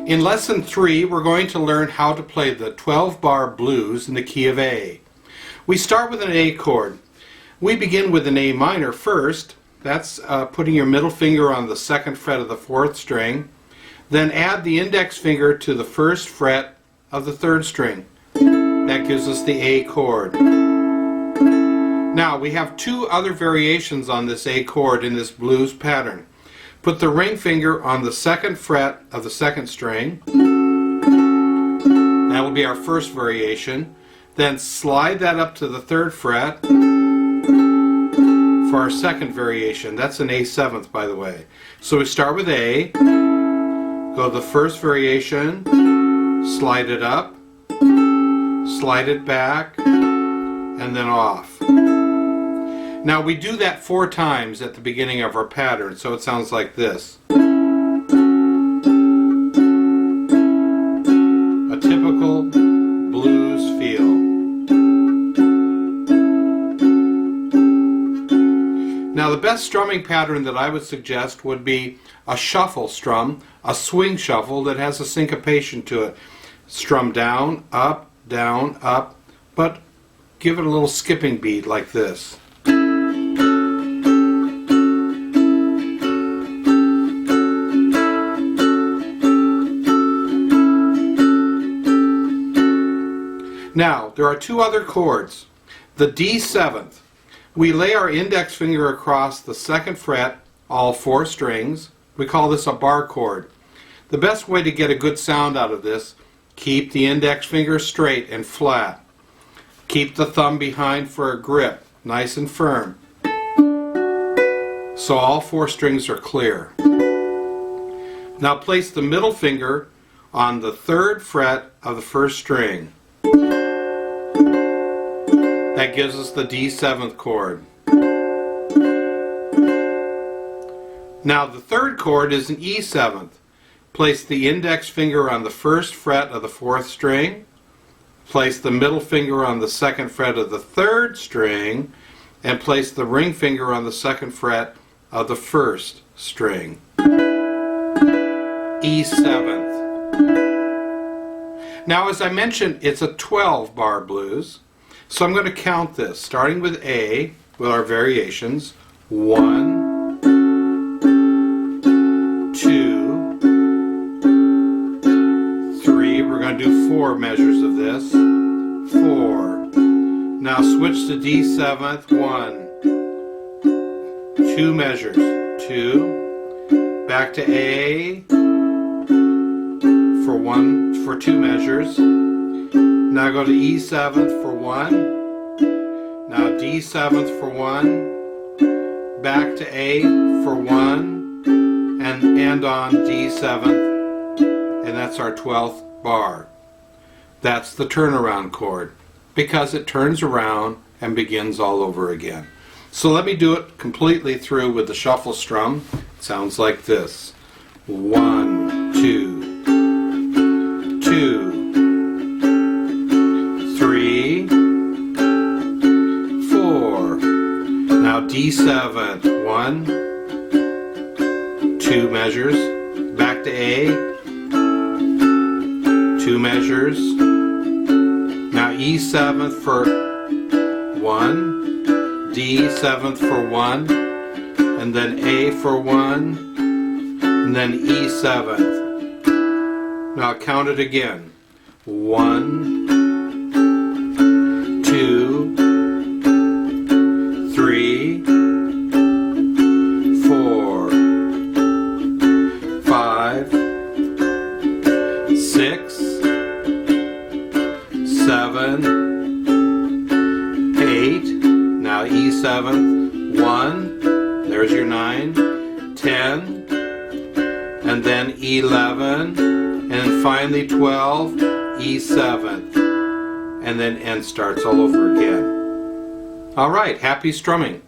In Lesson 3, we're going to learn how to play the 12-bar blues in the key of A. We start with an A chord. We begin with an A minor first. That's putting your middle finger on the second fret of the fourth string. Then add the index finger to the first fret of the third string. That gives us the A chord. Now we have two other variations on this A chord in this blues pattern. Put the ring finger on the second fret of the second string. That will be our first variation. Then slide that up to the third fret for our second variation. That's an A7th, by the way. So we start with A, go to the first variation, slide it up, slide it back, and then off. Now we do that 4 times at the beginning of our pattern, so it sounds like this. A typical blues feel. Now the best strumming pattern that I would suggest would be a shuffle strum, a swing shuffle that has a syncopation to it. Strum down, up, but give it a little skipping beat like this. Now, there are 2 other chords. The D7th. We lay our index finger across the second fret, all 4 strings. We call this a bar chord. The best way to get a good sound out of this, keep the index finger straight and flat. Keep the thumb behind for a grip, nice and firm. So all 4 strings are clear. Now place the middle finger on the third fret of the first string. That gives us the D7th chord. Now the third chord is an E7th. Place the index finger on the first fret of the fourth string. Place the middle finger on the second fret of the third string. And place the ring finger on the second fret of the first string. E7th. Now as I mentioned, it's a 12-bar blues. So I'm going to count this, starting with A, with our variations. 1, 2, 3. We're going to do 4 measures of this. 4. Now switch to D7th. 1, 2 measures. 2. Back to A for 2 measures. Now go to E7th for 1, now D7th for 1, back to A for 1, and end on D7th, and that's our 12th bar. That's the turnaround chord, because it turns around and begins all over again. So let me do it completely through with the shuffle strum. It sounds like this. 1, 2, 2, 3, 4. Now D7, 1, 2 measures, back to A, 2 measures. Now E7 for 1, D7 for 1, and then A for 1, and then E7. Now count it again. 1, 2, 3, 4, 5, 6, 7, 8. Now E7, 1. There's your 9, 10, and then 11, and finally 12, E7. And then end starts all over again. All right, happy strumming.